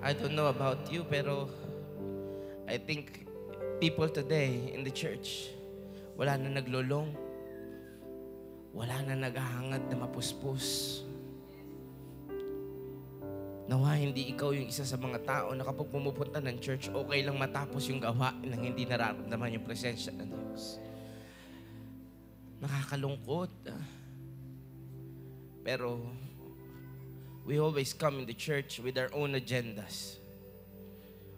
I don't know about you, pero I think people today in the church, wala na naglulong, wala na naghahangad na mapuspos. Nawa, hindi ikaw yung isa sa mga tao na kapag pumupunta ng church, okay lang matapos yung gawain nang hindi nararamdaman yung presensya ng Diyos. Nakakalungkot. Pero we always come in the church with our own agendas.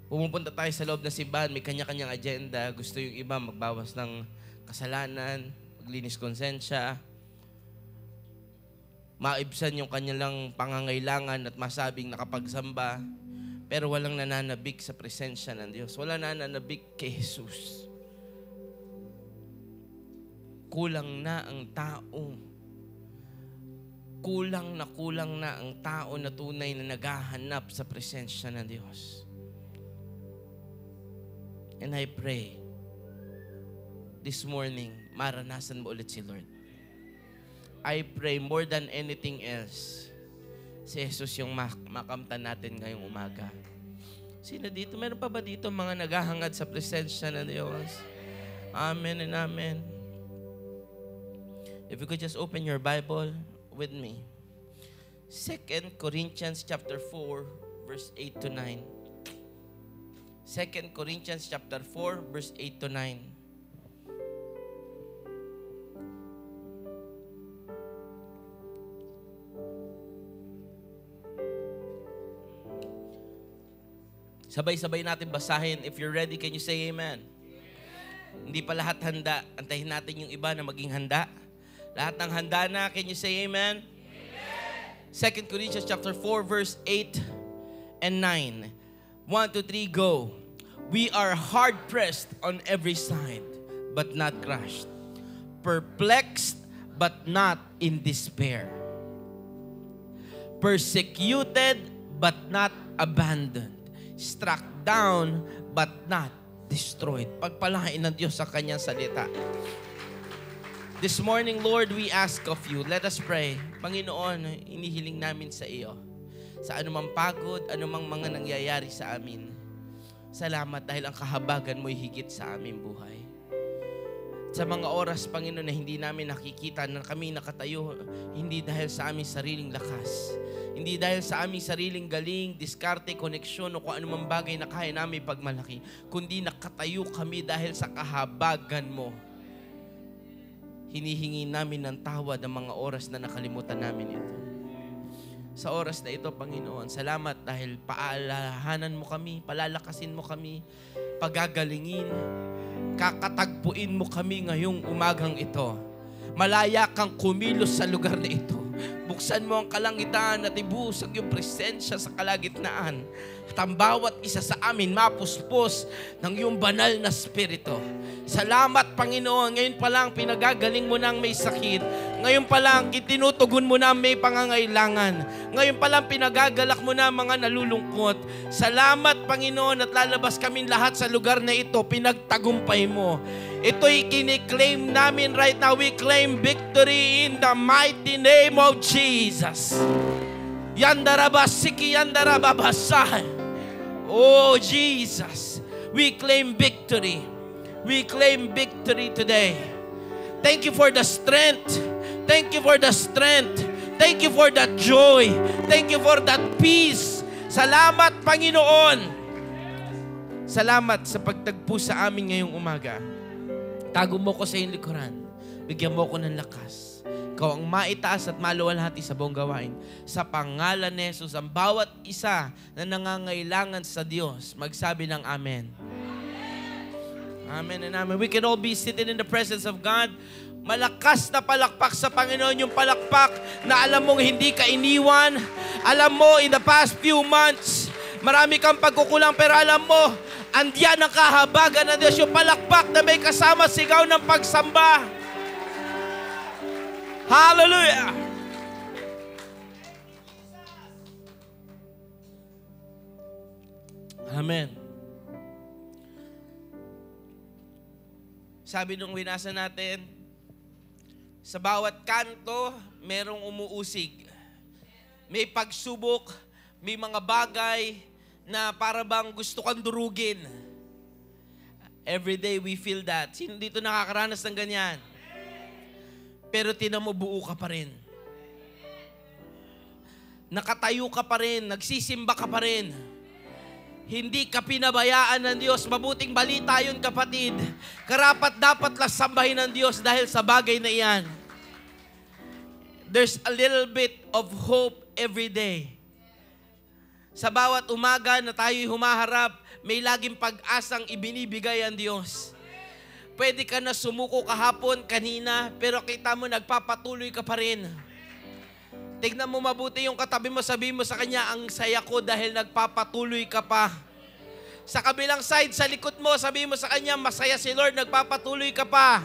Pumupunta tayo sa loob ng simbahan, may kanya-kanyang agenda. Gusto yung iba magbawas ng kasalanan, maglinis konsensya, maibsan yung kanilang pangangailangan at masabing nakapagsamba, pero walang nananabik sa presensya ng Diyos. Wala nananabik kay Jesus. Kulang na ang tao. Kulang na ang tao na tunay na naghahanap sa presensya ng Diyos. And I pray, this morning, maranasan mo ulit si Lord. I pray more than anything else, si Jesus yung makamtan natin ngayong umaga. Sino dito? Meron pa ba dito mga naghahangad sa presensya ng Diyos? Amen and amen. If you could just open your Bible with me. 2 Corinthians chapter 4, verse 8 to 9. 2 Corinthians chapter 4, verse 8 to 9. Sabay-sabay natin basahin. If you're ready, can you say amen? Hindi pa lahat handa. Antayin natin yung iba na maging handa. Lahat ng handa na, can you say amen? 2 Corinthians chapter 4, verse 8 and 9. 1, 2, 3, go. We are hard-pressed on every side, but not crushed. Perplexed, but not in despair. Persecuted, but not abandoned. Struck down, but not destroyed. Pagpalain ng Diyos sa kanyang salita. This morning, Lord, we ask of you, let us pray. Panginoon, inihiling namin sa iyo. Sa anumang pagod, anumang mga nangyayari sa amin. Salamat dahil ang kahabagan mo'y higit sa aming buhay. Sa mga oras, Panginoon, na hindi namin nakikita na kami nakatayo, hindi dahil sa aming sariling lakas. Hindi dahil sa aming sariling galing, diskarte, koneksyon, o kung anumang bagay na kaya namin pagmalaki, kundi nakatayo kami dahil sa kahabagan mo. Hinihingi namin ng tawad ang mga oras na nakalimutan namin ito. Sa oras na ito, Panginoon, salamat dahil paalahanan mo kami, palalakasin mo kami, pagagalingin, kakatagpuin mo kami ngayong umagang ito. Malaya kang kumilos sa lugar na ito. Buksan mo ang kalangitan at ibusag yung presensya sa kalagitnaan. At ang bawat isa sa amin mapuspos ng iyong banal na spirito. Salamat, Panginoon. Ngayon pa lang pinagagaling mo ng may sakit. Ngayon pa lang tinutugon mo na may pangangailangan. Ngayon pa lang pinagagalak mo na mga nalulungkot. Salamat, Panginoon, at lalabas kami lahat sa lugar na ito. Pinagtagumpay mo. Ito'y kiniklaim namin right now. We claim victory in the mighty name of Jesus. Yandarabasiki, yandarababasay. Oh, Jesus. We claim victory. We claim victory today. Thank you for the strength. Thank you for the strength. Thank you for that joy. Thank you for that peace. Salamat, Panginoon. Salamat sa pagtagpo sa amin ngayong umaga. Tago mo ko sa iyong likuran. Bigyan mo ko ng lakas. Ikaw ang maitaas at maluwalhati sa buong gawain. Sa pangalan ni Jesus, ang bawat isa na nangangailangan sa Diyos, magsabi ng Amen. Amen and amen. We can all be seated in the presence of God. Malakas na palakpak sa Panginoon, yung palakpak na alam mong hindi ka iniwan. Alam mo, in the past few months, marami kang pagkukulang, pero alam mo, andiyan ang kahabagan ng Diyos, yung palakpak na may kasama sigaw ng pagsamba. Hallelujah! Amen. Sabi nung winasa natin, sa bawat kanto, merong umuusig. May pagsubok, may mga bagay na para bang gusto kang durugin. Every day we feel that. Sino dito nakakaranas ng ganyan? Pero tinan mo, buo ka pa rin. Nakatayo ka pa rin, nagsisimba ka pa rin. Hindi ka pinabayaan ng Diyos. Mabuting balita yun, kapatid. Karapat dapat lang sambahin ng Diyos dahil sa bagay na iyan. There's a little bit of hope every day. Sa bawat umaga na tayo'y humaharap, may laging pag-asang ibinibigay ang Diyos. Pwede ka na sumuko kahapon, kanina, pero kita mo nagpapatuloy ka pa rin. Tignan mo mabuti yung katabi mo, sabihin mo sa kanya, ang saya ko dahil nagpapatuloy ka pa. Sa kabilang side, sa likod mo, sabihin mo sa kanya, masaya si Lord, nagpapatuloy ka pa.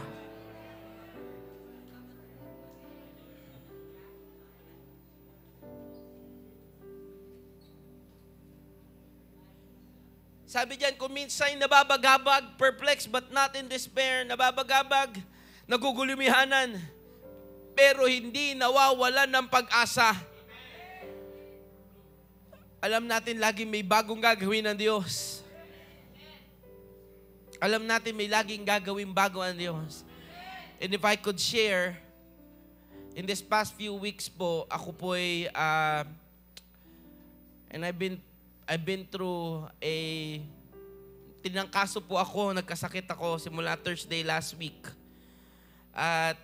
Sabi diyan, kung minsan nababagabag, perplexed but not in despair, nababagabag, nagugulumihanan, pero hindi nawawalan ng pag-asa. Alam natin laging may bagong gagawin ng Diyos. Alam natin may laging gagawin bago ang Diyos. And if I could share, in this past few weeks po, ako po ay, and I've been through tinangkaso po ako, nagkasakit ako simula Thursday last week. At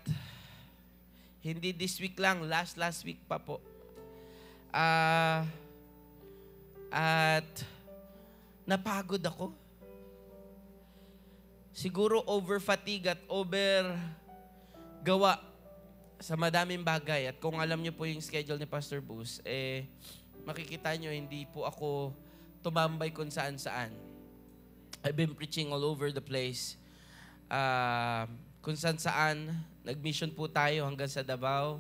hindi this week lang, last week pa po. At napagod ako. Siguro over fatigue at over gawa sa madaming bagay. At kung alam niyo po yung schedule ni Pastor Bus, makikita nyo, hindi po ako tumambay kung saan-saan. I've been preaching all over the place. Kung saan-saan, nag-mission po tayo hanggang sa Davao.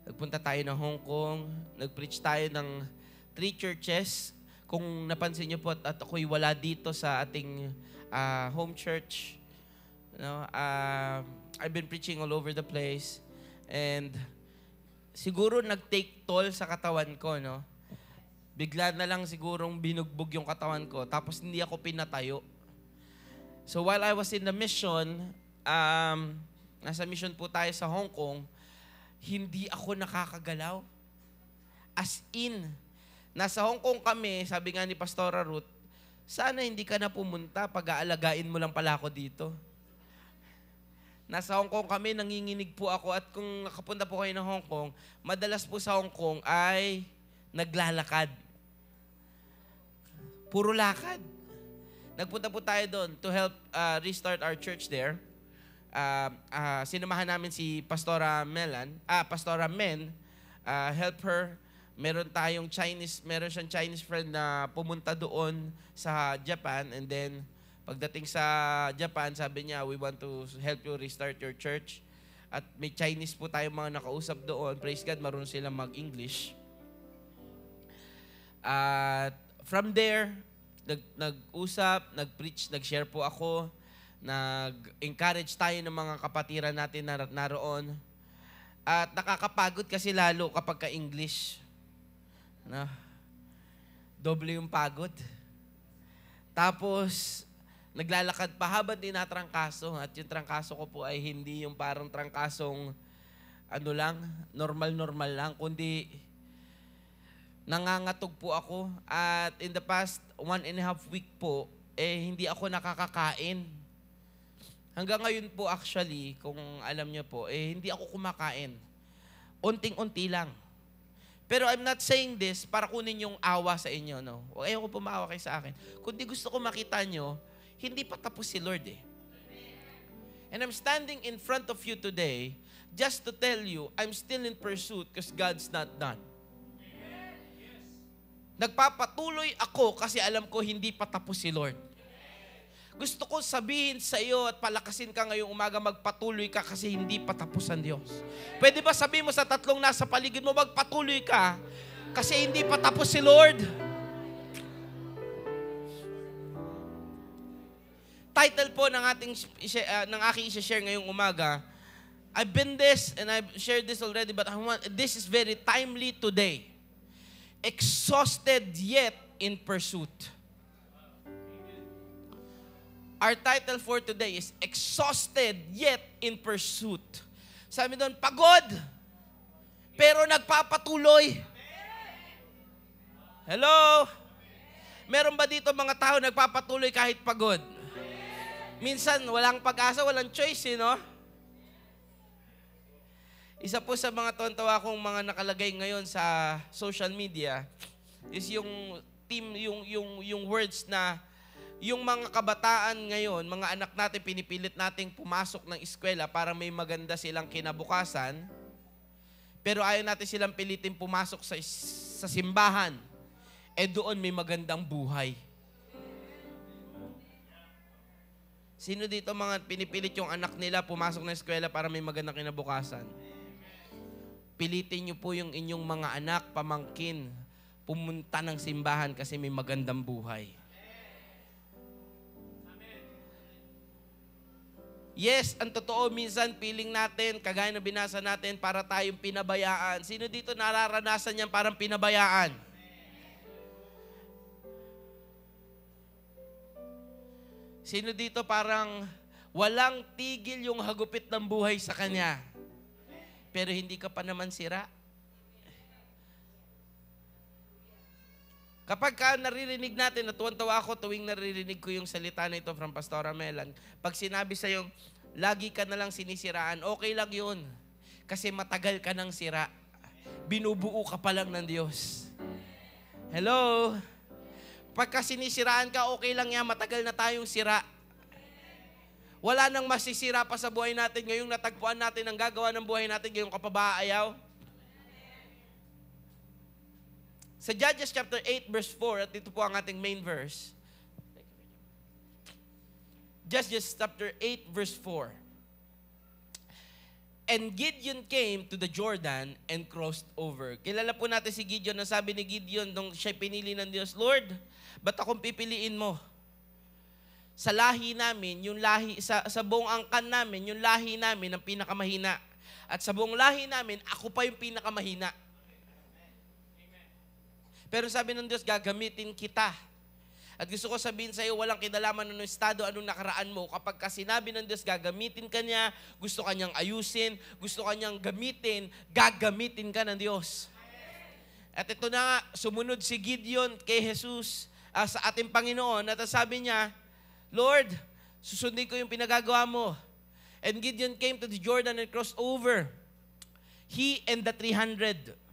Nagpunta tayo ng Hong Kong. Nag-preach tayo ng 3 churches. Kung napansin nyo po, at ako'y wala dito sa ating home church. I've been preaching all over the place. And siguro nag-take toll sa katawan ko, no? Bigla na lang sigurong binugbog yung katawan ko, tapos hindi ako pinatayo. So while I was in the mission, nasa mission po tayo sa Hong Kong, hindi ako nakakagalaw. As in, nasa Hong Kong kami, sabi nga ni Pastora Ruth, sana hindi ka na pumunta, pag-aalagain mo lang pala ako dito. Nasa Hong Kong kami, nanginginig po ako, at kung nakapunta po kayo ng Hong Kong, madalas po sa Hong Kong ay naglalakad. Puro lakad. Nagpunta po tayo doon to help restart our church there. Sinamahan namin si Pastora Men, help her. Meron siyang Chinese friend na pumunta doon sa Japan, and then pagdating sa Japan, sabi niya, we want to help you restart your church. At may Chinese po tayong mga nakausap doon. Praise God, marunong silang mag-English. At from there, nag-usap, nag-preach, nag-share po ako, nag-encourage tayo ng mga kapatiran natin na naroon. At nakakapagod kasi lalo kapag ka-English. Doble yung pagod. Tapos, naglalakad pa habang tinatrangkaso. At yung trangkaso ko po ay hindi yung parang trangkasong normal lang, kundi nangangatog po ako. At in the past 1.5 week po, hindi ako nakakakain. Hanggang ngayon po actually, kung alam niyo po, hindi ako kumakain. Unting-unti lang. Pero I'm not saying this para kunin yung awa sa inyo, no? Ayoko po maawa kayo sa akin. Kundi gusto ko makita nyo, hindi pa tapos si Lord eh. And I'm standing in front of you today just to tell you, I'm still in pursuit because God's not done. Nagpapatuloy ako kasi alam ko hindi pa tapos si Lord. Gusto ko sabihin sa iyo at palakasin ka ngayong umaga, magpatuloy ka kasi hindi pa tapos ang Diyos. Pwede ba sabihin mo sa tatlong nasa paligid mo, magpatuloy ka kasi hindi pa tapos si Lord? Title po ng aking i-share ngayong umaga, I've been this and I've shared this already, but this is very timely today. Exhausted yet in pursuit. Our title for today is Exhausted Yet in Pursuit. Sabi doon, pagod, pero nagpapatuloy. Hello? Meron ba dito mga tao nagpapatuloy kahit pagod? Minsan, walang pag-asa, walang choice, no? Isa po sa mga tontawa kong mga nakalagay ngayon sa social media is yung words na yung mga kabataan ngayon, mga anak natin, pinipilit nating pumasok ng eskwela para may maganda silang kinabukasan, pero ayaw natin silang pilitin pumasok sa simbahan, doon may magandang buhay. Sino dito mga pinipilit yung anak nila pumasok ng eskwela para may magandang kinabukasan? Pilitin niyo po yung inyong mga anak, pamangkin, pumunta ng simbahan kasi may magandang buhay. Yes, ang totoo, minsan feeling natin, kagaya na binasa natin, para tayong pinabayaan. Sino dito nararanasan niyan parang pinabayaan? Sino dito parang walang tigil yung hagupit ng buhay sa kanya, pero hindi ka pa naman sira? Kapag naririnig natin, natuwan-tawa ako tuwing naririnig ko yung salita na ito from Pastora Melan. Pag sinabi sa'yo, lagi ka na lang sinisiraan, okay lang yun. Kasi matagal ka nang sira. Binubuo ka pa lang ng Diyos. Hello? Pagka sinisiraan ka, okay lang yan, matagal na tayong sira. Wala nang masisira pa sa buhay natin. Ngayong natagpuan natin ang gagawa ng buhay natin, ngayong ka pa ba aayaw? Sa Judges chapter 8 verse 4, at ito po ang ating main verse. Judges chapter 8 verse 4. And Gideon came to the Jordan and crossed over. Kilala po natin si Gideon, na sabi ni Gideon nung siya pinili ng Diyos, Lord, ba't akong pipiliin mo? Sa lahi namin, yung lahi, sa buong angkan namin, yung lahi namin ang pinakamahina. At sa buong lahi namin, ako pa yung pinakamahina. Pero sabi ng Diyos, gagamitin kita. At gusto ko sabihin sa iyo, walang kinalaman anong estado, anong nakaraan mo. Kapag sinabi ng Diyos, gagamitin ka niya, gusto ka niyang ayusin, gusto ka niyang gamitin, gagamitin ka ng Diyos. At ito na nga, sumunod si Gideon kay Jesus, sa ating Panginoon, at sabi niya, Lord, susundin ko yung pinagagawa mo. And Gideon came to the Jordan and crossed over. He and the 300.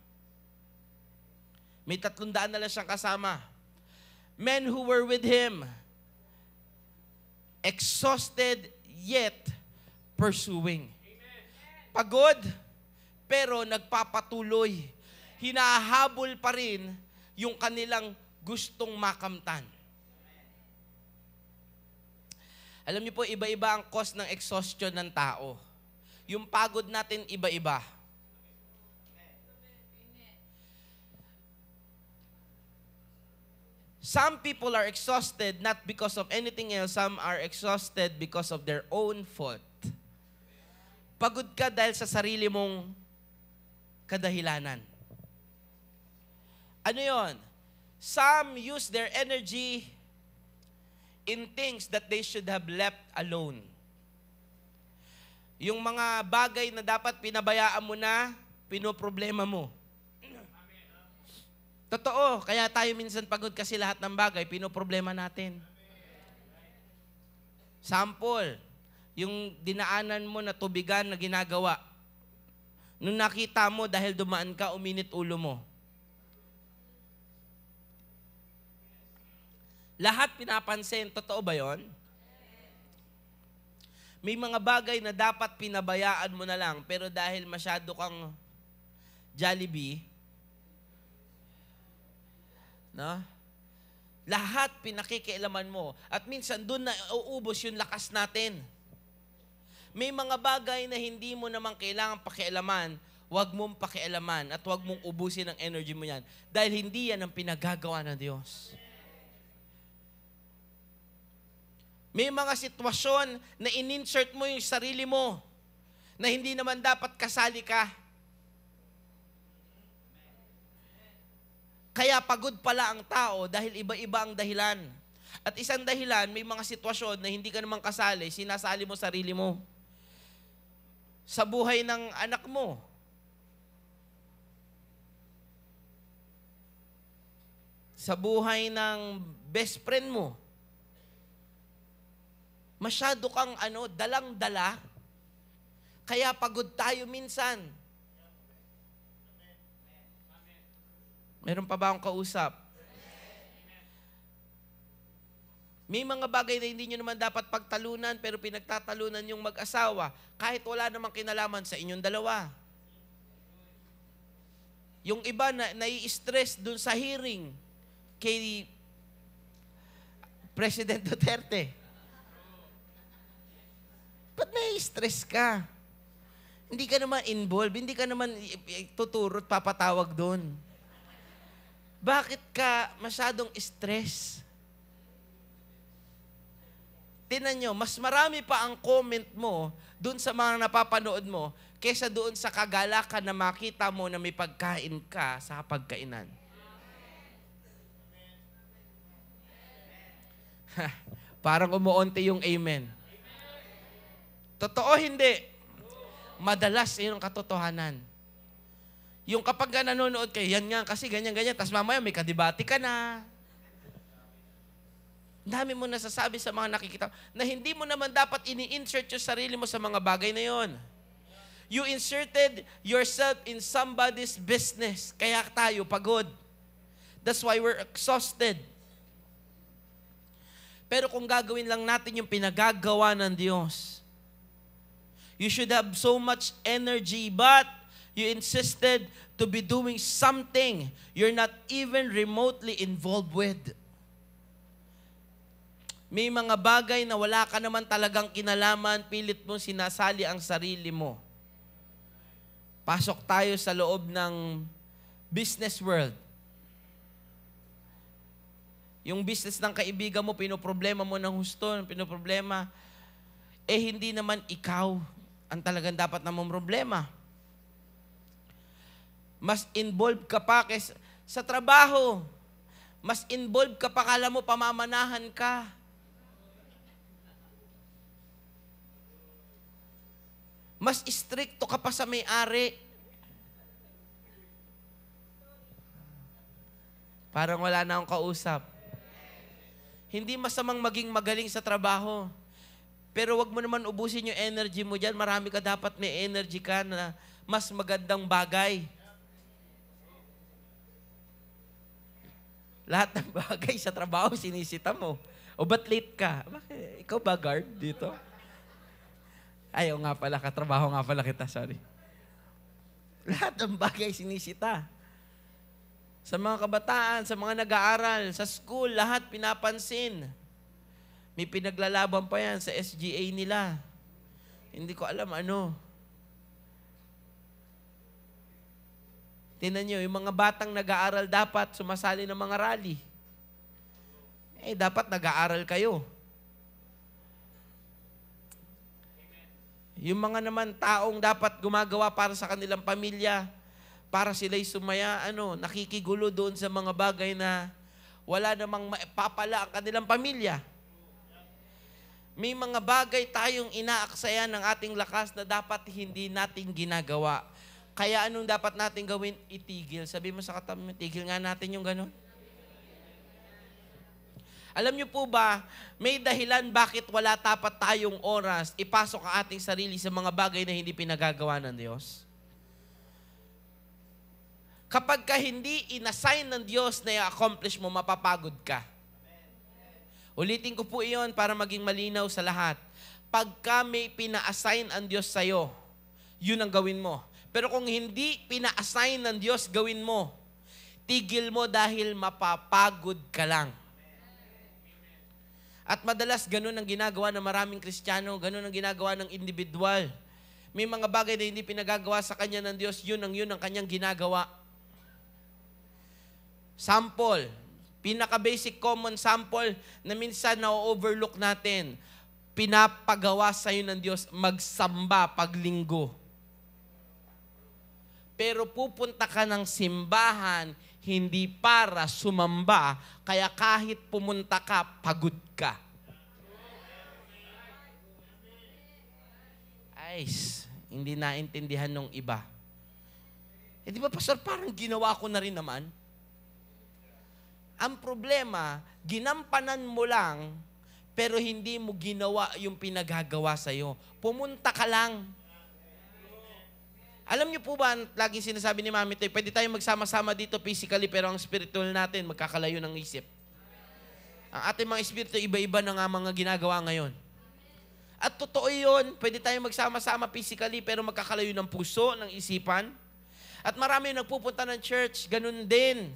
May 300 na lang siyang kasama. Men who were with him, exhausted yet pursuing. Pagod, pero nagpapatuloy. Hinahabol pa rin yung kanilang gustong makamtan. Alam niyo po, iba-iba ang cause ng exhaustion ng tao. Yung pagod natin, iba-iba. Some people are exhausted not because of anything else. Some are exhausted because of their own fault. Pagod ka dahil sa sarili mong kadahilanan. Ano yon? Some use their energy in things that they should have left alone. Yung mga bagay na dapat pinabayaan mo na, pinoproblema mo. Totoo, kaya tayo minsan pagod kasi lahat ng bagay, pinoproblema natin. Sample, yung dinaanan mo na tubigan na ginagawa. Nung nakita mo dahil dumaan ka, uminit ulo mo. Lahat pinapansin, totoo ba yon? May mga bagay na dapat pinabayaan mo na lang, pero dahil masyado kang Jollibee, no? Lahat pinakikialaman mo. At minsan doon na uubos yung lakas natin. May mga bagay na hindi mo naman kailangan pakialaman, huwag mong pakialaman at huwag mong ubusin ang energy mo yan. Dahil hindi yan ang pinagagawa ng Diyos. May mga sitwasyon na in-insert mo yung sarili mo na hindi naman dapat kasali ka. Kaya pagod pala ang tao dahil iba-iba ang dahilan. At isang dahilan, may mga sitwasyon na hindi ka naman kasali, sinasali mo sarili mo. Sa buhay ng anak mo. Sa buhay ng best friend mo. Masyado kang dalang-dala. Kaya pagod tayo minsan. Meron pa ba akong kausap? May mga bagay na hindi nyo naman dapat pagtalunan, pero pinagtatalunan yung mag-asawa, kahit wala namang kinalaman sa inyong dalawa. Yung iba na nai-stress dun sa hearing kay President Duterte. Ba't nai-stress ka? Hindi ka naman involved, hindi ka naman tuturo at papatawag dun. Bakit ka masyadong stress? Tingnan nyo, mas marami pa ang comment mo dun sa mga napapanood mo kaysa doon sa kagalakan na makita mo na may pagkain ka sa pagkainan. Parang umuunti yung amen. Totoo hindi? Madalas yun ang katotohanan. Yung kapag nanonood kayo, yan nga kasi ganyan-ganyan, tapos mamaya may kadibati ka na. Dami mo nasasabi sa mga nakikita na hindi mo naman dapat ini-insert yung sarili mo sa mga bagay na yon. You inserted yourself in somebody's business. Kaya tayo pagod. That's why we're exhausted. Pero kung gagawin lang natin yung pinagagawa ng Diyos, you should have so much energy, but you insisted to be doing something you're not even remotely involved with. May mga bagay na wala ka naman talagang kinalaman, pilit mong sinasali ang sarili mo. Pasok tayo sa loob ng business world. Yung business ng kaibigan mo, pinoproblema mo ng husto, pinoproblema, hindi naman ikaw ang talagang dapat namang problema. Mas involved ka pa sa trabaho. Mas involved ka pa, kala mo pamamanahan ka. Mas stricto ka pa sa may-ari. Parang wala na akong kausap. Hindi masamang maging magaling sa trabaho. Pero wag mo naman ubusin yung energy mo dyan. Marami ka dapat may energy ka na mas magandang bagay. Lahat ng bagay sa trabaho, sinisita mo. O ba't late ka? Bakit? Ikaw ba guard dito? Ayaw nga pala, katrabaho nga pala kita, sorry. Lahat ng bagay sinisita. Sa mga kabataan, sa mga nag-aaral, sa school, lahat pinapansin. May pinaglalaban pa yan sa SGA nila. Hindi ko alam ano. Tingnan nyo, yung mga batang nag-aaral dapat sumasali ng mga rally. Dapat nag-aaral kayo. Yung mga naman taong dapat gumagawa para sa kanilang pamilya, para sila'y sumaya, nakikigulo doon sa mga bagay na wala namang maipapala ang kanilang pamilya. May mga bagay tayong inaaksayan ng ating lakas na dapat hindi natin ginagawa. Kaya anong dapat natin gawin? Itigil. Sabi mo sa katabi mo, tigil nga natin yung gano'n. Alam niyo po ba, may dahilan bakit wala tapat tayong oras ipasok ang ating sarili sa mga bagay na hindi pinagagawa ng Diyos? Kapag ka hindi inassign ng Diyos na i-accomplish mo, mapapagod ka. Ulitin ko po iyon para maging malinaw sa lahat. Pagka may pina-assign ang Diyos sa'yo, yun ang gawin mo. Pero kung hindi pina-assign ng Diyos, gawin mo. Tigil mo dahil mapapagod ka lang. At madalas ganun ang ginagawa ng maraming Kristiyano, ganun ang ginagawa ng individual. May mga bagay na hindi pinagagawa sa kanya ng Diyos, yun ang kanyang ginagawa. Sample, pinaka-basic common sample na minsan na-overlook natin, pinapagawa sa'yo ng Diyos magsamba paglinggo. Pero pupunta ka ng simbahan, hindi para sumamba, kaya kahit pumunta ka, pagod ka. Hindi naintindihan nung iba. Di ba, Pastor, parang ginawa ko na rin naman? Ang problema, ginampanan mo lang, pero hindi mo ginawa yung pinagagawa sa'yo. Pumunta ka lang. Alam niyo po ba, laging sinasabi ni Mami Toy, pwede tayong magsama-sama dito physically, pero ang spiritual natin, magkakalayo ng isip. Ang ating mga espiritu, iba-iba na nga mga ginagawa ngayon. At totoo yun, pwede tayong magsama-sama physically, pero magkakalayo ng puso, ng isipan. At marami nagpupunta ng church, ganun din.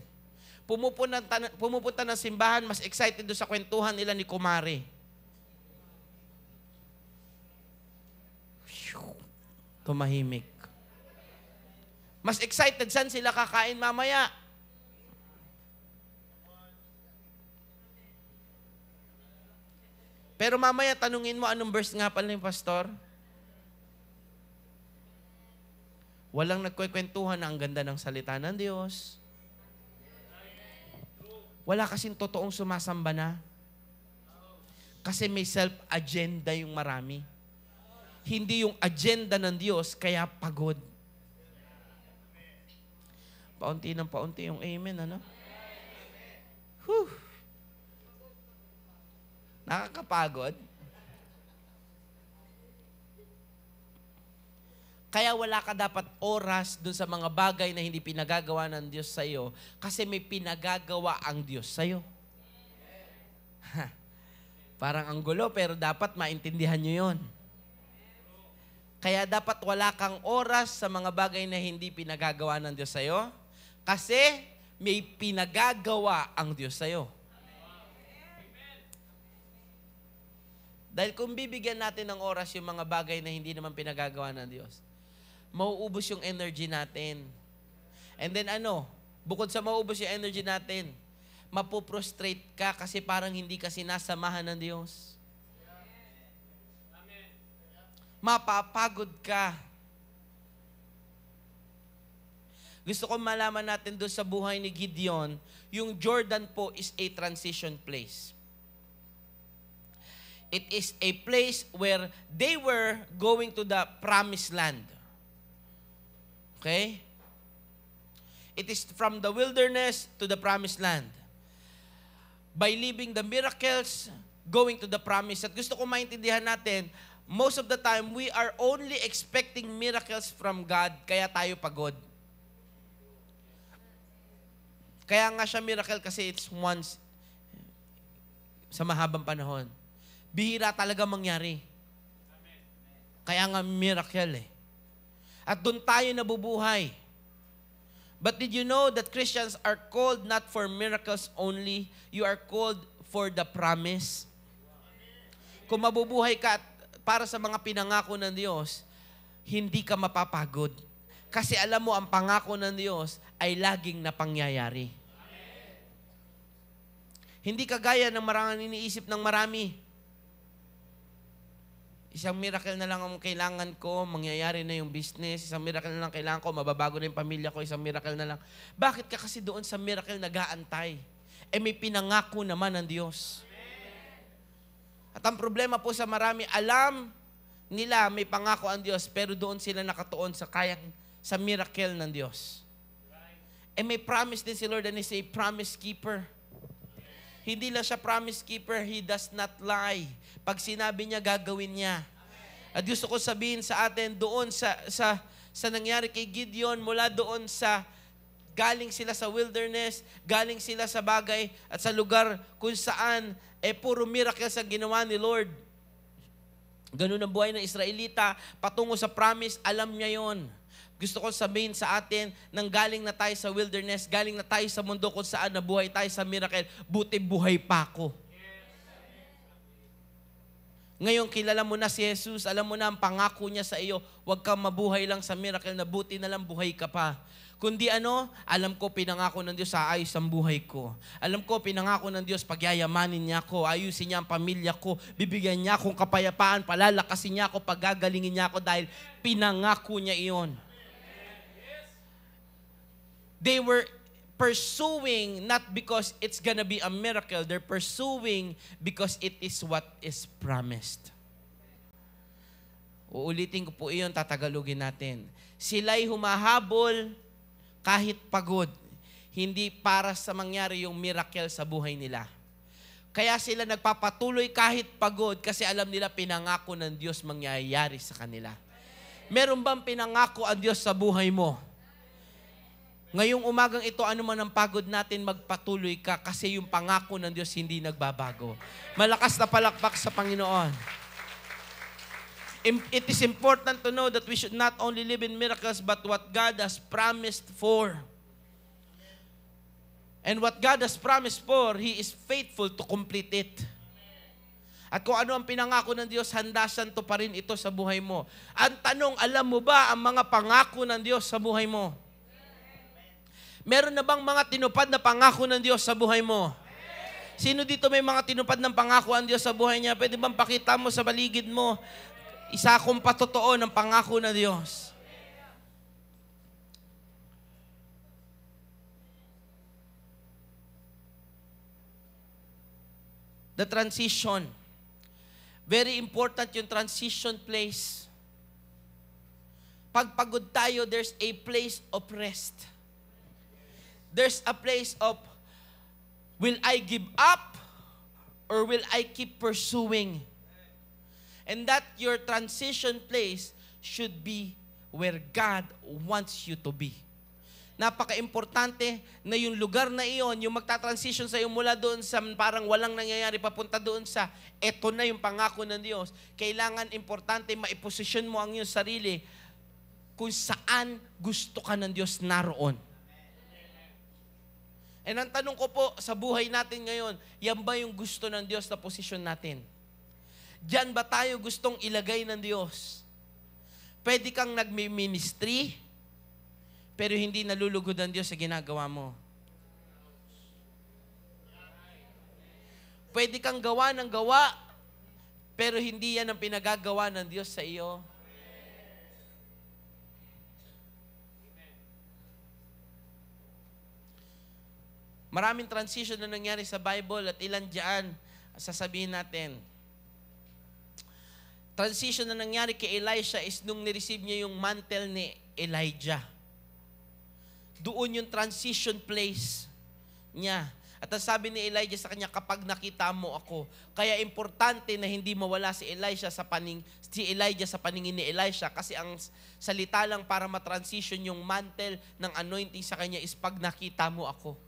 Pumupunta ng simbahan, mas excited doon sa kwentuhan nila ni Kumare. Tumahimik. Mas excited, saan sila kakain mamaya? Pero mamaya, tanungin mo, anong verse nga pala yung pastor? Walang nagkwekwentuhan na ang ganda ng salita ng Diyos. Wala kasing totoong sumasamba na. Kasi may self-agenda yung marami. Hindi yung agenda ng Diyos, kaya pagod. Paunti ng paunti yung amen, ano? Whew. Nakakapagod. Kaya wala ka dapat oras dun sa mga bagay na hindi pinagagawa ng Diyos sa iyo kasi may pinagagawa ang Diyos sa iyo. Parang ang gulo pero dapat maintindihan nyo yun. Kaya dapat wala kang oras sa mga bagay na hindi pinagagawa ng Diyos sa iyo kasi may pinagagawa ang Diyos sa iyo. Dahil kung bibigyan natin ng oras yung mga bagay na hindi naman pinagagawa ng Diyos, mauubos yung energy natin. And then bukod sa mauubos yung energy natin, mapuprostrate ka kasi parang hindi ka sinasamahan ng Diyos. Mapapagod ka. Gusto ko malaman natin doon sa buhay ni Gideon, yung Jordan po is a transition place. It is a place where they were going to the promised land. Okay? It is from the wilderness to the promised land. By living the miracles, going to the promise. At gusto ko maintindihan natin, most of the time, we are only expecting miracles from God, kaya tayo pagod. Kaya nga siya miracle kasi it's once sa mahabang panahon. Bihira talaga mangyari. Kaya nga miracle eh. At doon tayo nabubuhay. But did you know that Christians are called not for miracles only, you are called for the promise? Kung mabubuhay ka para sa mga pinangako ng Diyos, hindi ka mapapagod. Kasi alam mo, ang pangako ng Diyos ay laging napangyayari. Hindi kagaya ng maraming iniisip ng marami. Isang miracle na lang ang kailangan ko, mangyayari na yung business. Isang miracle na lang kailangan ko, mababago na yung pamilya ko. Isang miracle na lang. Bakit ka kasi doon sa miracle nag-aantay? May pinangako naman ng Diyos. At ang problema po sa marami, alam nila may pangako ang Diyos, pero doon sila nakatuon sa miracle ng Diyos. May promise din si Lord and He's a promise keeper. Hindi lang siya promise keeper, He does not lie. Pag sinabi niya, gagawin niya. At gusto ko sabihin sa atin, doon sa nangyari kay Gideon, mula doon galing sila sa wilderness, galing sila sa bagay at sa lugar kung saan, puro miracles ang ginawa ni Lord. Ganun ang buhay ng Israelita, patungo sa promise, alam niya yon. Gusto ko sabihin sa atin, nang galing na tayo sa wilderness, galing na tayo sa mundo kung saan nabuhay tayo sa miracle, buti buhay pa ako. Ngayon, kilala mo na si Jesus, alam mo na ang pangako niya sa iyo, huwag kang mabuhay lang sa miracle na buti na lang buhay ka pa. Kundi alam ko pinangako ng Diyos sa ayos ang buhay ko. Alam ko pinangako ng Diyos pagyayamanin niya ako, ayusin niya ang pamilya ko, bibigyan niya akong kapayapaan, palalakasin niya ako, pagagalingin niya ako dahil pinangako niya iyon. They were pursuing not because it's gonna be a miracle. They're pursuing because it is what is promised. Uulitin ko po iyon, tatagalogin natin. Sila'y humahabol kahit pagod. Hindi para sa mangyari yung miracle sa buhay nila. Kaya sila nagpapatuloy kahit pagod kasi alam nila pinangako ng Diyos mangyayari sa kanila. Meron bang pinangako ang Diyos sa buhay mo? Ngayong umagang ito, ano man ang pagod natin, magpatuloy ka kasi yung pangako ng Diyos hindi nagbabago. Malakas na palakpak sa Panginoon. It is important to know that we should not only live in miracles but what God has promised for. And what God has promised for, He is faithful to complete it. At kung ano ang pinangako ng Diyos, handa siyang tuparin ito sa buhay mo. Ang tanong, alam mo ba ang mga pangako ng Diyos sa buhay mo? Meron na bang mga tinupad na pangako ng Diyos sa buhay mo? Sino dito may mga tinupad ng pangako ang Diyos sa buhay niya? Pwede bang pakita mo sa paligid mo? Isa akong patotoo ng pangako ng Diyos. The transition. Very important yung transition place. Pag pagod tayo, there's a place of rest. There's a place of, will I give up or will I keep pursuing? And that your transition place should be where God wants you to be. Napaka-importante na yung lugar na iyon, yung magta-transition sa iyo mula doon sa parang walang nangyayari, papunta doon sa eto na yung pangako ng Diyos. Kailangan importante maiposisyon mo ang iyong sarili kung saan gusto ka ng Diyos naroon. And ang tanong ko po sa buhay natin ngayon, yan ba yung gusto ng Diyos na posisyon natin? Diyan ba tayo gustong ilagay ng Diyos? Pwede kang nagmi-ministry, pero hindi nalulugod ang Diyos sa ginagawa mo. Pwede kang gawa ng gawa, pero hindi yan ang pinagagawa ng Diyos sa iyo. Maraming transition na nangyari sa Bible at ilan dyan, sasabihin natin. Transition na nangyari kay Elisha is nung nireceive niya yung mantle ni Elijah. Doon yung transition place niya. At ang sabi ni Elijah sa kanya, kapag nakita mo ako. Kaya importante na hindi mawala si Elijah sa paningin ni Elisha kasi ang salita lang para matransition yung mantle ng anointing sa kanya is pag nakita mo ako.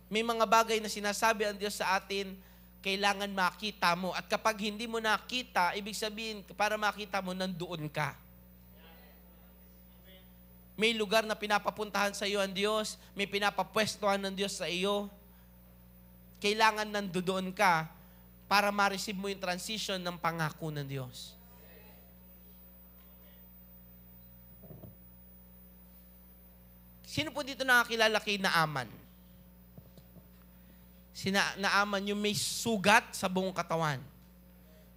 May mga bagay na sinasabi ang Diyos sa atin, kailangan makita mo. At kapag hindi mo nakita, ibig sabihin, para makita mo, nandoon ka. May lugar na pinapapuntahan sa iyo ang Diyos, may pinapapwestuhan ng Diyos sa iyo. Kailangan nandoon ka para ma-receive mo yung transition ng pangako ng Diyos. Sino po dito nakakilala kay Naaman? Si Naaman, yung may sugat sa buong katawan.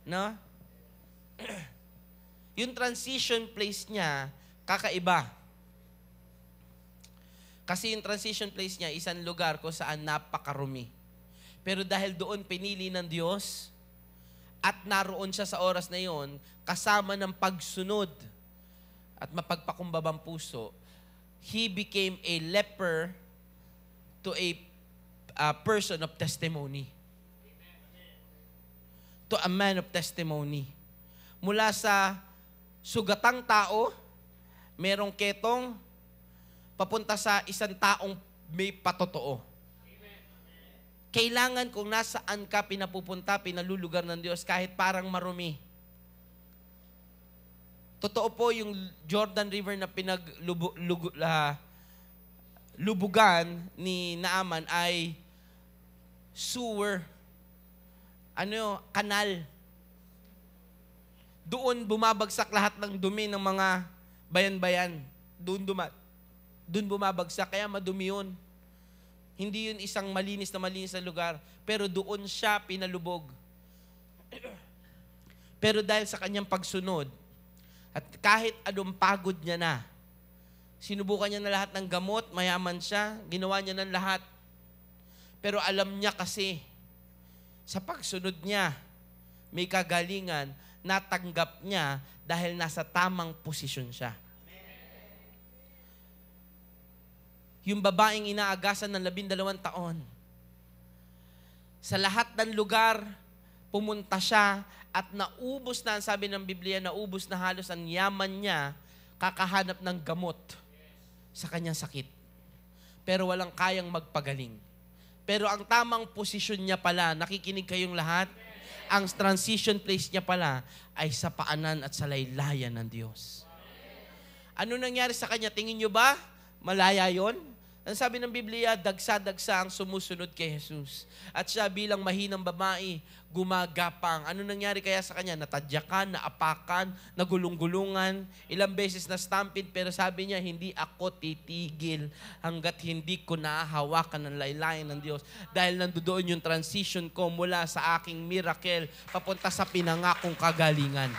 No? Yung transition place niya, kakaiba. Kasi yung transition place niya, isang lugar kung saan napakarumi. Pero dahil doon pinili ng Diyos, at naroon siya sa oras na yon, kasama ng pagsunod at mapagpakumbabang puso, he became a leper to a person of testimony. To a man of testimony. Mula sa sugatang tao, merong ketong, papunta sa isang taong may patotoo. Kailangan kung nasaan ka pinapupunta, pinalulugar ng Diyos, kahit parang marumi. Totoo po yung Jordan River na lubugan ni Naaman ay sewer. Kanal. Doon bumabagsak lahat ng dumi ng mga bayan-bayan. Doon bumabagsak, kaya madumi yun. Hindi yun isang malinis na lugar, pero doon siya pinalubog. Pero dahil sa kanyang pagsunod, at kahit anong pagod niya na, Sinubukan niya na lahat ng gamot, mayaman siya, ginawa niya ng lahat. Pero alam niya kasi, sa pagsunod niya, may kagalingan, natanggap niya dahil nasa tamang posisyon siya. Yung babaeng inaagasan ng 12 taon, sa lahat ng lugar, pumunta siya at naubos na, ang sabi ng Biblia, naubos na halos ang yaman niya, kakahanap ng gamot sa kanyang sakit. Pero walang kayang magpagaling. Pero ang tamang posisyon niya pala, nakikinig kayong lahat, ang transition place niya pala ay sa paanan at sa laylayan ng Diyos. Ano nangyari sa kanya? Tingin niyo ba? Malaya yon? Ang sabi ng Biblia, dagsa-dagsa ang sumusunod kay Jesus. At siya bilang mahinang babae, gumagapang. Ano nangyari kaya sa kanya? Natadyakan, naapakan, nagulong-gulungan, ilang beses na stampede, pero sabi niya, hindi ako titigil hanggat hindi ko nahahawakan ng laylayan ng Diyos. Dahil nandoon yung transition ko mula sa aking miracle papunta sa pinangakong kagalingan.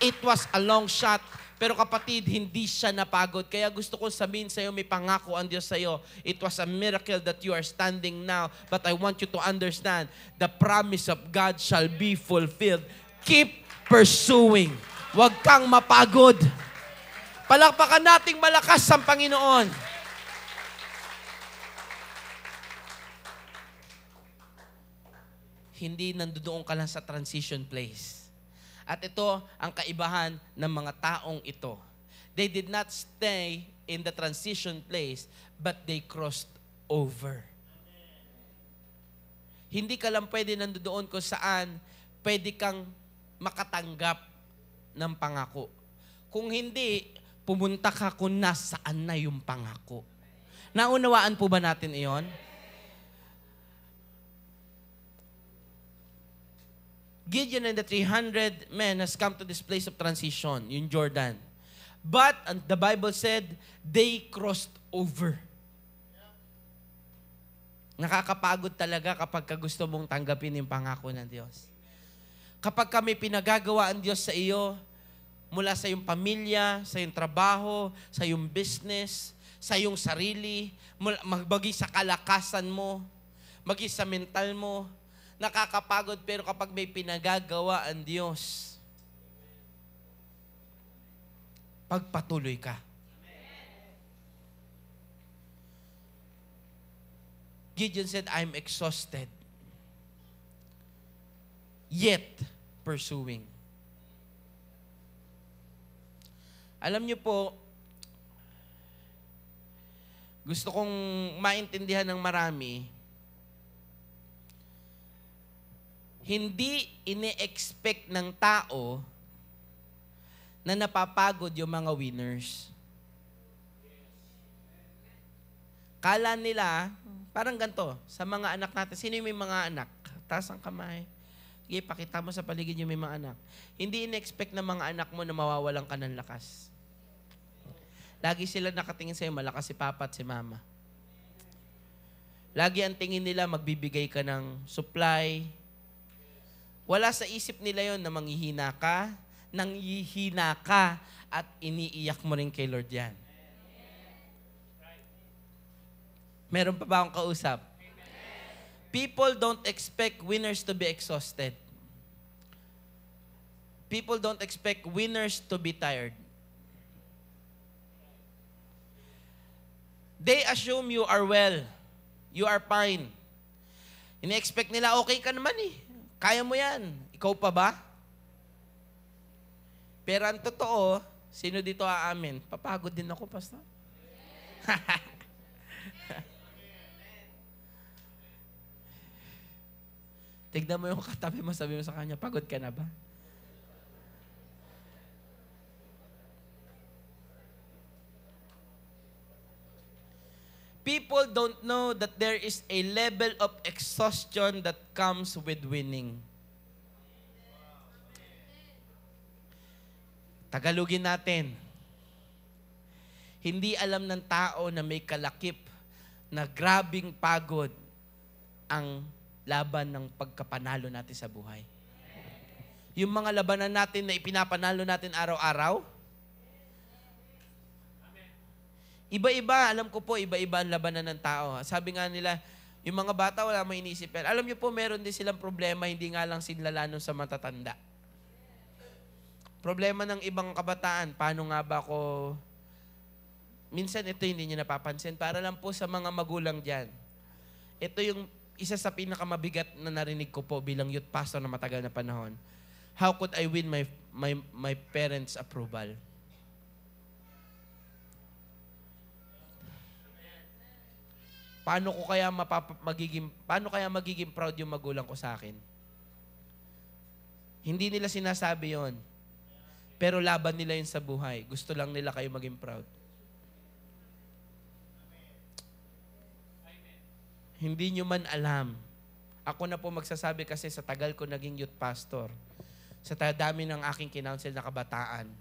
It was a long shot. Pero kapatid, hindi siya napagod. Kaya gusto ko sabihin sa iyo, may pangako ang Diyos sa iyo. It was a miracle that you are standing now. But I want you to understand, the promise of God shall be fulfilled. Keep pursuing. Huwag kang mapagod. Palakpakan nating malakas ang Panginoon. Hindi nandoon ka lang sa transition place. At ito ang kaibahan ng mga taong ito. They did not stay in the transition place, but they crossed over. Hindi ka lang pwede nandoon kung saan pwede kang makatanggap ng pangako. Kung hindi, pumunta ka kung nasaan na yung pangako. Naunawaan po ba natin iyon? Gideon and the 300 men has come to this place of transition, yung Jordan. But, the Bible said, they crossed over. Nakakapagod talaga kapag gusto mong tanggapin yung pangako ng Diyos. Kapag kami pinagagawa ang Diyos sa iyo, mula sa iyong pamilya, sa iyong trabaho, sa iyong business, sa iyong sarili, maging sa kalakasan mo, maging sa mental mo, nakakapagod, pero kapag may pinagagawa ang Diyos, pagpatuloy ka. Gideon said, I'm exhausted, yet pursuing. Alam niyo po, gusto kong maintindihan ng marami, hindi ine-expect ng tao na napapagod yung mga winners. Kala nila, parang ganito, sa mga anak natin, sino yung may mga anak? Taas ang kamay. Sige, pakita mo sa paligid yung may mga anak. Hindi ine-expect ng mga anak mo na mawawalan ka ng lakas. Lagi sila nakatingin sa'yo, malakas si papa at si mama. Lagi ang tingin nila, magbibigay ka ng supply. Wala sa isip nila yon na manghihina ka, nanghihina ka, at iniiyak mo rin kay Lord yan. Meron pa ba akong kausap? People don't expect winners to be exhausted. People don't expect winners to be tired. They assume you are well. You are fine. Ini-expect nila, okay ka naman eh. Kaya mo yan. Ikaw pa ba? Pero ang totoo, sino dito aamin? Papagod din ako, Pastor. Tignan mo yung katabi mo, sabi mo sa kanya, pagod ka na ba? People don't know that there is a level of exhaustion that comes with winning. Tagalogin natin. Hindi alam ng tao na may kalakip na grabing pagod ang laban ng pagkapanalo natin sa buhay. Yung mga labanan natin na ipinapanalo natin araw-araw, Iba-iba, alam ko po, iba-iba ang labanan ng tao. Sabi nga nila, yung mga bata wala mo inisip. Pero alam niyo po, meron din silang problema, hindi nga lang sinlalanon sa matatanda. Problema ng ibang kabataan, paano nga ba ako... Minsan ito hindi niyo napapansin, para lang po sa mga magulang dyan. Ito yung isa sa pinakamabigat na narinig ko po bilang youth pastor na matagal na panahon. How could I win my parents' approval? Paano kaya magiging proud yung magulang ko sa akin? Hindi nila sinasabi yon, pero laban nila yun sa buhay. Gusto lang nila kayo maging proud. Hindi nyo man alam. Ako na po magsasabi kasi sa tagal ko naging youth pastor, sa dami ng aking kinounsel na kabataan,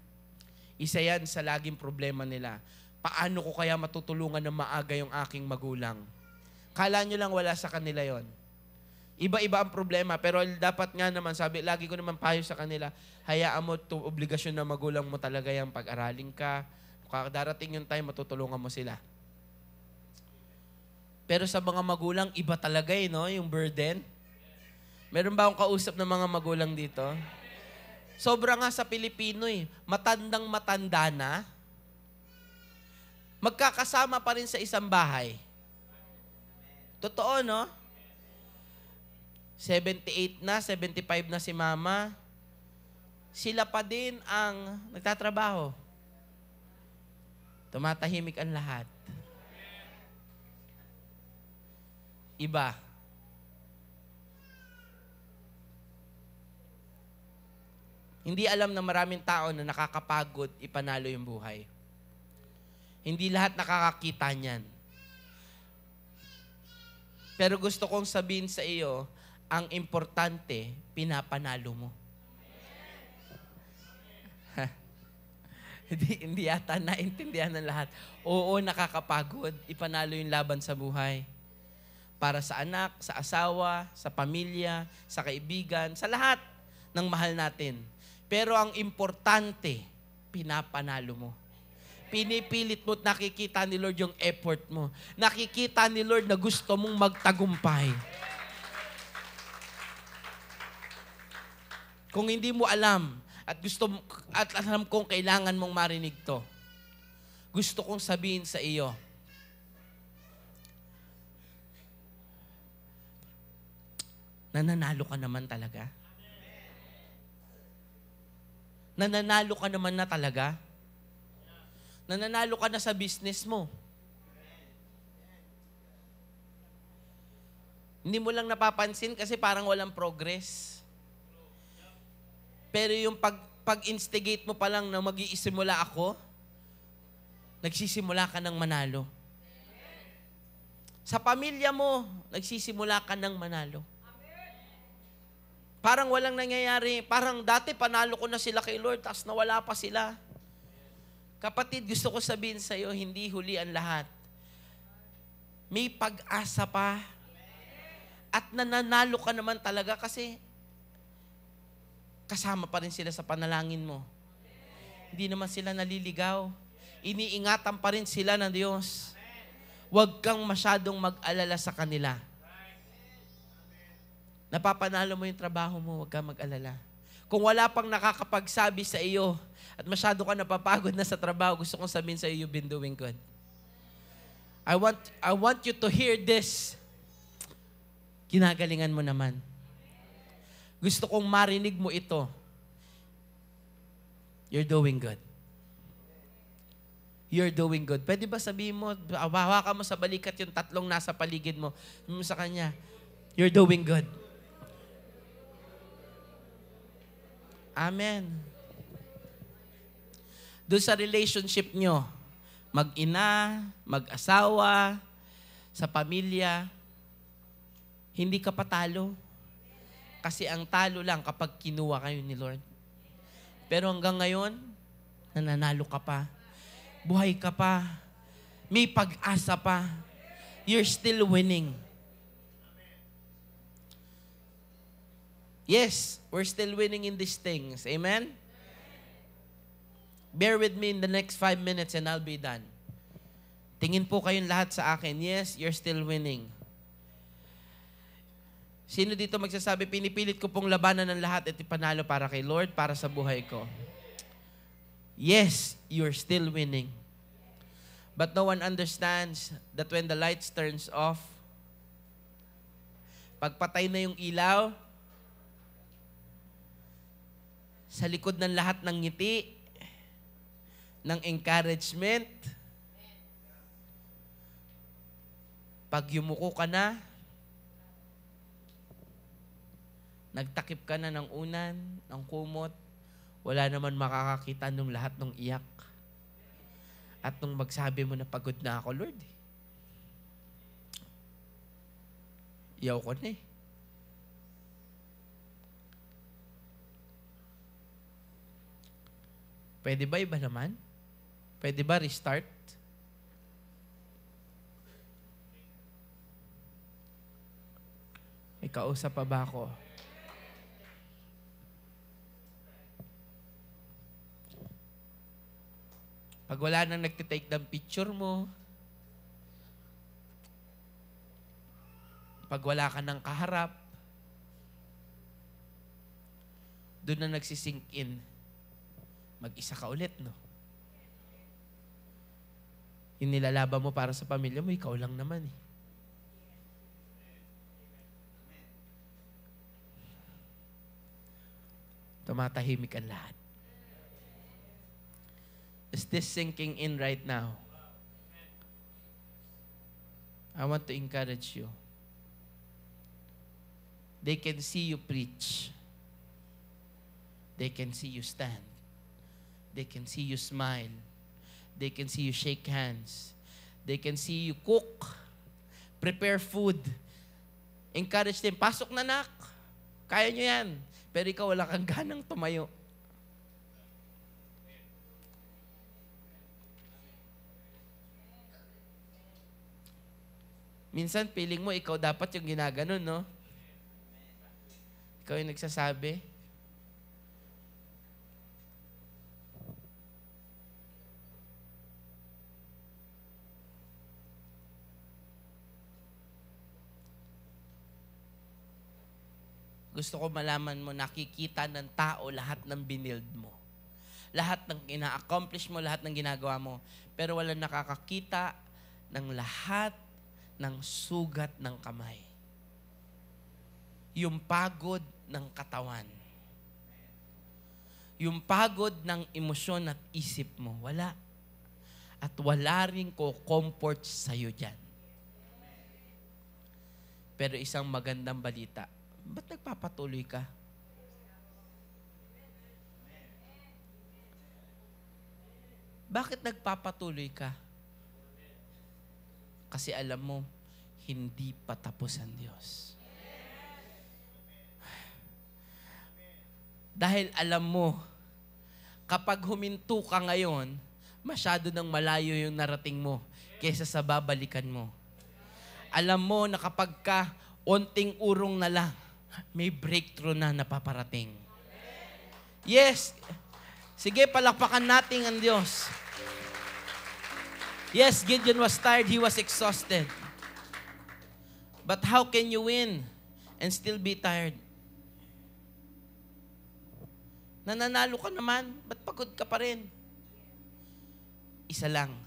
isa yan sa laging problema nila. Paano ko kaya matutulungan na maaga yung aking magulang? Kala nyo lang wala sa kanila yon. Iba-iba ang problema, pero dapat nga naman, sabi, lagi ko naman payo sa kanila, hayaan mo ito, obligasyon ng magulang mo talaga yung pag-aralin ka. Darating yung time, matutulungan mo sila. Pero sa mga magulang, iba talaga no? Yung burden. Meron ba akong kausap ng mga magulang dito? Sobra nga sa Pilipino matandang-matanda na, magkakasama pa rin sa isang bahay. Totoo, no? 78 na, 75 na si mama. Sila pa din ang nagtatrabaho. Tumatahimik ang lahat. Iba. Hindi alam ng maraming tao na nakakapagod ipanalo yung buhay. Hindi lahat nakakakita niyan. Pero gusto kong sabihin sa iyo, ang importante, pinapanalo mo. Hindi yata naintindihan ng lahat. Oo, nakakapagod, ipanalo yung laban sa buhay. Para sa anak, sa asawa, sa pamilya, sa kaibigan, sa lahat ng mahal natin. Pero ang importante, pinapanalo mo. Pinipilit mo at nakikita ni Lord yung effort mo. Nakikita ni Lord na gusto mong magtagumpay. Kung hindi mo alam at alam kong kailangan mong marinig to, gusto kong sabihin sa iyo, nananalo ka naman talaga? Nananalo ka naman na talaga? Nananalo ka na sa business mo? Hindi mo lang napapansin kasi parang walang progress. Pero yung pag-instigate mo pa lang na mag-iisimula ako, nagsisimula ka ng manalo. Sa pamilya mo, nagsisimula ka ng manalo. Parang walang nangyayari. Parang dati panalo ko na sila kay Lord, tapos nawala pa sila. Kapatid, gusto ko sabihin sa iyo, hindi huli ang lahat. May pag-asa pa. At nananalo ka naman talaga kasi kasama pa rin sila sa panalangin mo. Hindi naman sila naliligaw. Iniingatan pa rin sila ng Diyos. Huwag kang masyadong mag-alala sa kanila. Napapanalo mo yung trabaho mo, huwag kang mag-alala. Kung wala pang nakakapagsabi sa iyo at masyado ka napapagod na sa trabaho, gusto kong sabihin sa iyo, you've been doing good. I want you to hear this. Kinagalingan mo naman. Gusto kong marinig mo ito. You're doing good. You're doing good. Pwede ba sabihin mo, hawakan mo sa balikat yung tatlong nasa paligid mo, sa kanya, you're doing good. Amen. Doon sa relationship nyo, mag-ina, mag-asawa, sa pamilya, hindi ka patalo. Kasi ang talo lang kapag kinuha kayo ni Lord. Pero hanggang ngayon, nananalo ka pa. Buhay ka pa. May pag-asa pa. You're still winning. Yes, we're still winning in these things. Amen? Bear with me in the next 5 minutes and I'll be done. Tingin po kayong lahat sa akin, yes, you're still winning. Sino dito magsasabi, pinipilit ko pong labanan ng lahat at ipanalo para kay Lord, para sa buhay ko? Yes, you're still winning. But no one understands that when the lights turns off, pagpatay na yung ilaw, sa likod ng lahat ng ngiti, ng encouragement, pag yumuko ka na, nagtakip ka na ng unan, ng kumot, wala naman makakakita nung lahat ng iyak. At nung magsabi mo na pagod na ako, Lord, iyaw ko na eh. Pwede ba iba naman? Pwede ba restart? May kausap pa ba ako? Pag wala nang nagtitake ng picture mo, pag wala ka ng kaharap, doon na nagsisink in. Mag-isa ka ulit, no? Yung nilalaban mo para sa pamilya mo, ikaw lang naman eh. Tumatahimik ang lahat. Is this sinking in right now? I want to encourage you. They can see you preach. They can see you stand. They can see you smile. They can see you shake hands. They can see you cook. Prepare food. Encourage them. Pasok na, nak. Kaya nyo yan. Pero ikaw wala kang ganang tumayo. Minsan, feeling mo, ikaw dapat yung ginaganon, no? Ikaw yung nagsasabi. Gusto ko malaman mo, nakikita ng tao lahat ng binild mo. Lahat ng ina-accomplish mo, lahat ng ginagawa mo. Pero walang nakakakita ng lahat ng sugat ng kamay. Yung pagod ng katawan. Yung pagod ng emosyon at isip mo. Wala. At wala rin ko comfort sa'yo dyan. Pero isang magandang balita, ba't nagpapatuloy ka? Bakit nagpapatuloy ka? Kasi alam mo, hindi pa tapos ang Diyos. Dahil alam mo, kapag huminto ka ngayon, masyado nang malayo yung narating mo kaysa sa babalikan mo. Alam mo na kapag ka onting urong na lang, may breakthrough na napaparating. Yes. Sige, palakpakan natin ang Diyos. Yes, Gideon was tired. He was exhausted. But how can you win and still be tired? Nananalo ka naman. Ba't pagod ka pa rin? Isa lang.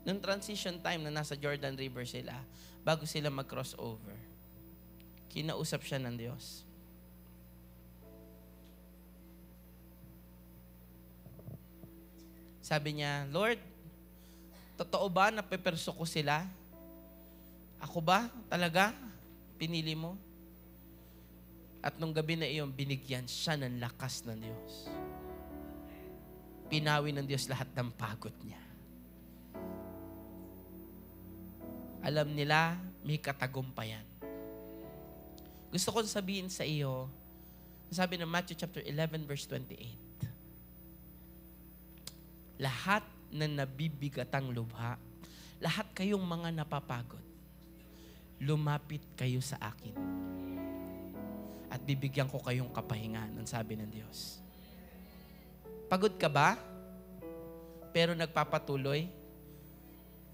Noong transition time na nasa Jordan River sila, bago sila mag-cross over, kinausap siya ng Diyos. Sabi niya, Lord, totoo ba na peperso ko sila? Ako ba talaga pinili mo? At nung gabi na iyon, binigyan siya ng lakas ng Diyos. Pinawi ng Diyos lahat ng pagod niya. Alam nila, may katagumpayan. Gusto ko sabihin sa iyo, sabi ng Matthew chapter 11 verse 28, lahat na nabibigatang lubha, lahat kayong mga napapagod, lumapit kayo sa akin. At bibigyan ko kayong kapahingan, ang sabi ng Diyos. Pagod ka ba? Pero nagpapatuloy?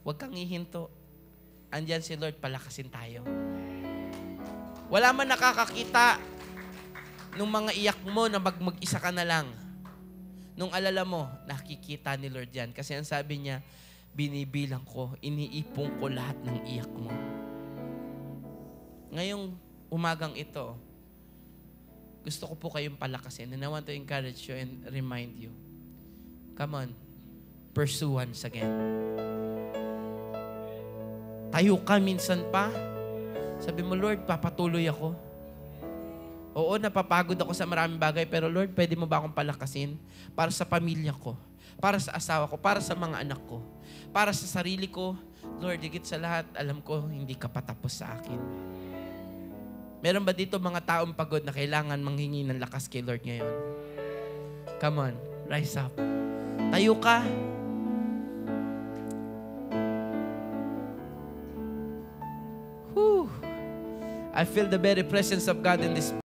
Huwag kang hihinto. Andyan si Lord, palakasin tayo. Wala man nakakakita nung mga iyak mo na mag-isa ka na lang. Nung alala mo, nakikita ni Lord yan. Kasi ang sabi niya, binibilang ko, iniipong ko lahat ng iyak mo. Ngayong umagang ito, gusto ko po kayong palakasin. And I want to encourage you and remind you. Come on, pursue once again. Tayo ka minsan pa. Sabi mo, Lord, papatuloy ako. Oo, napapagod ako sa maraming bagay, pero Lord, pwede mo ba akong palakasin para sa pamilya ko, para sa asawa ko, para sa mga anak ko, para sa sarili ko. Lord, higit sa lahat, alam ko, hindi ka patapos sa akin. Meron ba dito mga taong pagod na kailangan manghingi ng lakas kay Lord ngayon? Come on, rise up. Tayo ka. Whew. I feel the very presence of God in this